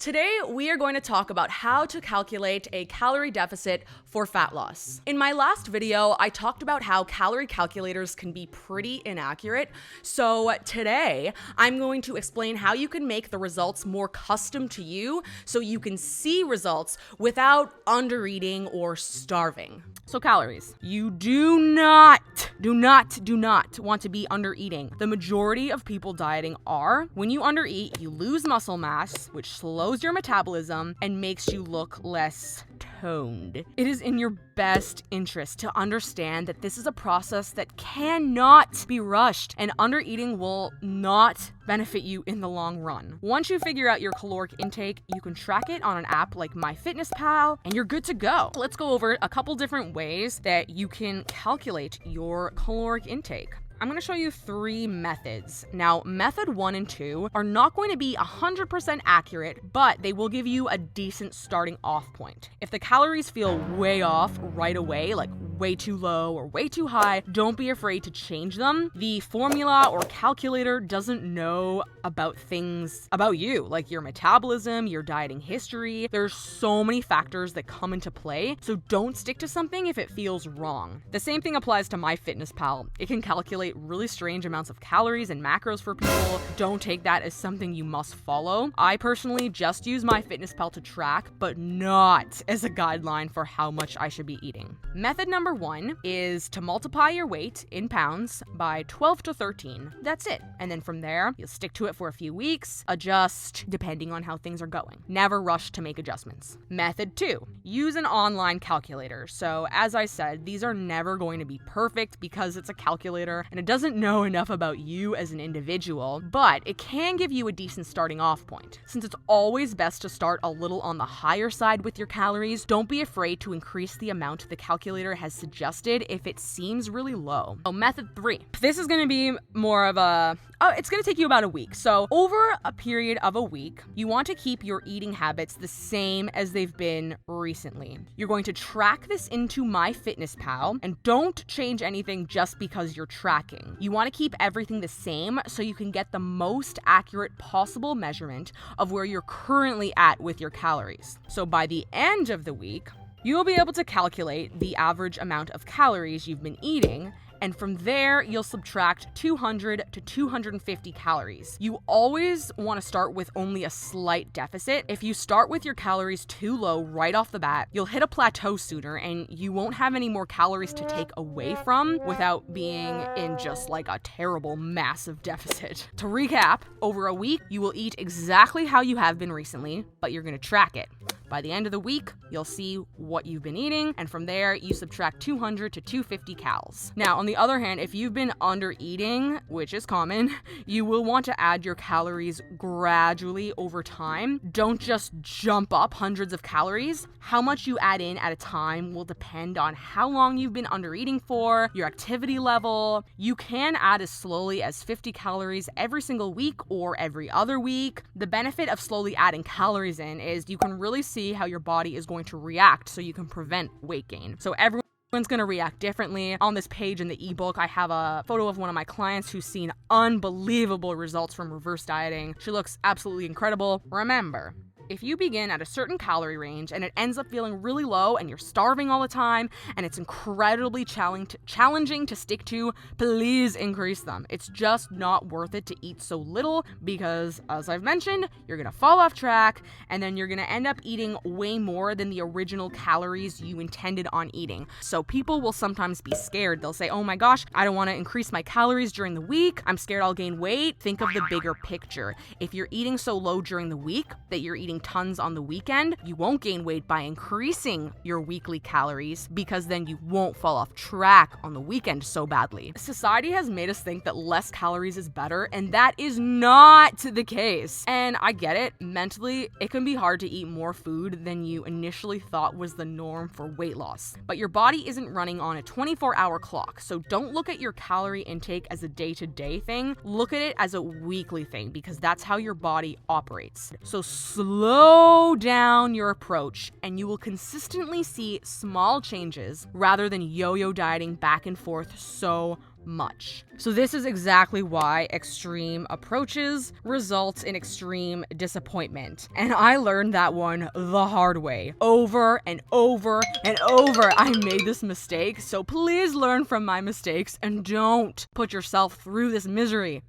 Today, we are going to talk about how to calculate a calorie deficit for fat loss. In my last video, I talked about how calorie calculators can be pretty inaccurate. So today, I'm going to explain how you can make the results more custom to you so you can see results without undereating or starving. So calories. You do not want to be undereating. The majority of people dieting are. When you undereat, you lose muscle mass, which slows your metabolism and makes you look less toned. It is in your best interest to understand that this is a process that cannot be rushed, and undereating will not benefit you in the long run. Once you figure out your caloric intake, you can track it on an app like MyFitnessPal, and you're good to go. Let's go over a couple different ways that you can calculate your caloric intake. I'm going to show you 3 methods. Now, method 1 and 2 are not going to be 100% accurate, but they will give you a decent starting off point. If the calories feel way off right away, like way too low or way too high, don't be afraid to change them. The formula or calculator doesn't know about things about you, like your metabolism, your dieting history. There's so many factors that come into play, so don't stick to something if it feels wrong. The same thing applies to MyFitnessPal. It can calculate really strange amounts of calories and macros for people. Don't take that as something you must follow. I personally just use MyFitnessPal to track, but not as a guideline for how much I should be eating. Method number 1 is to multiply your weight in pounds by 12 to 13. That's it. And then from there, you'll stick to it for a few weeks, adjust depending on how things are going. Never rush to make adjustments. Method 2, use an online calculator. So as I said, these are never going to be perfect because it's a calculator and it doesn't know enough about you as an individual, but it can give you a decent starting off point. Since it's always best to start a little on the higher side with your calories, don't be afraid to increase the amount the calculator has suggested if it seems really low. So method 3. This is going to be more of a it's going to take you about a week. So over a period of a week, you want to keep your eating habits the same as they've been recently. You're going to track this into MyFitnessPal, and don't change anything just because you're tracking. You want to keep everything the same so you can get the most accurate possible measurement of where you're currently at with your calories. So by the end of the week, you'll be able to calculate the average amount of calories you've been eating, and from there, you'll subtract 200 to 250 calories. You always want to start with only a slight deficit. If you start with your calories too low right off the bat, you'll hit a plateau sooner and you won't have any more calories to take away from without being in just like a terrible, massive deficit. To recap, over a week, you will eat exactly how you have been recently, but you're going to track it. By the end of the week, you'll see what you've been eating, and from there, you subtract 200 to 250 calories. Now, on the other hand, if you've been under-eating, which is common, you will want to add your calories gradually over time. Don't just jump up hundreds of calories. How much you add in at a time will depend on how long you've been under-eating for, your activity level. You can add as slowly as 50 calories every single week or every other week. The benefit of slowly adding calories in is you can really see how your body is going to react so you can prevent weight gain. So everyone's going to react differently. On this page in the ebook, I have a photo of one of my clients who's seen unbelievable results from reverse dieting. She looks absolutely incredible. Remember, if you begin at a certain calorie range and it ends up feeling really low and you're starving all the time and it's incredibly challenging to stick to, please increase them. It's just not worth it to eat so little because, as I've mentioned, you're going to fall off track and then you're going to end up eating way more than the original calories you intended on eating. So people will sometimes be scared. They'll say, oh my gosh, I don't want to increase my calories during the week. I'm scared I'll gain weight. Think of the bigger picture. If you're eating so low during the week that you're eating tons on the weekend, you won't gain weight by increasing your weekly calories because then you won't fall off track on the weekend so badly. Society has made us think that less calories is better, and that is not the case. And I get it, mentally, it can be hard to eat more food than you initially thought was the norm for weight loss. But your body isn't running on a 24-hour clock, so don't look at your calorie intake as a day-to-day thing. Look at it as a weekly thing because that's how your body operates. So slow down your approach and you will consistently see small changes rather than yo-yo dieting back and forth so much. So this is exactly why extreme approaches results in extreme disappointment. And I learned that one the hard way. Over and over and over, I made this mistake. So please learn from my mistakes and don't put yourself through this misery.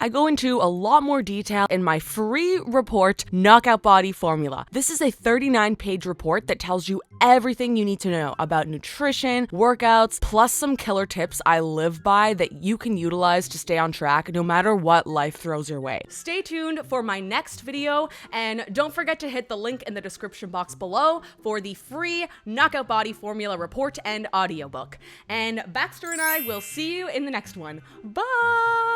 I go into a lot more detail in my free report, Knockout Body Formula. This is a 39-page report that tells you everything you need to know about nutrition, workouts, plus some killer tips I live by that you can utilize to stay on track no matter what life throws your way. Stay tuned for my next video, and don't forget to hit the link in the description box below for the free Knockout Body Formula report and audiobook. And Baxter and I will see you in the next one. Bye!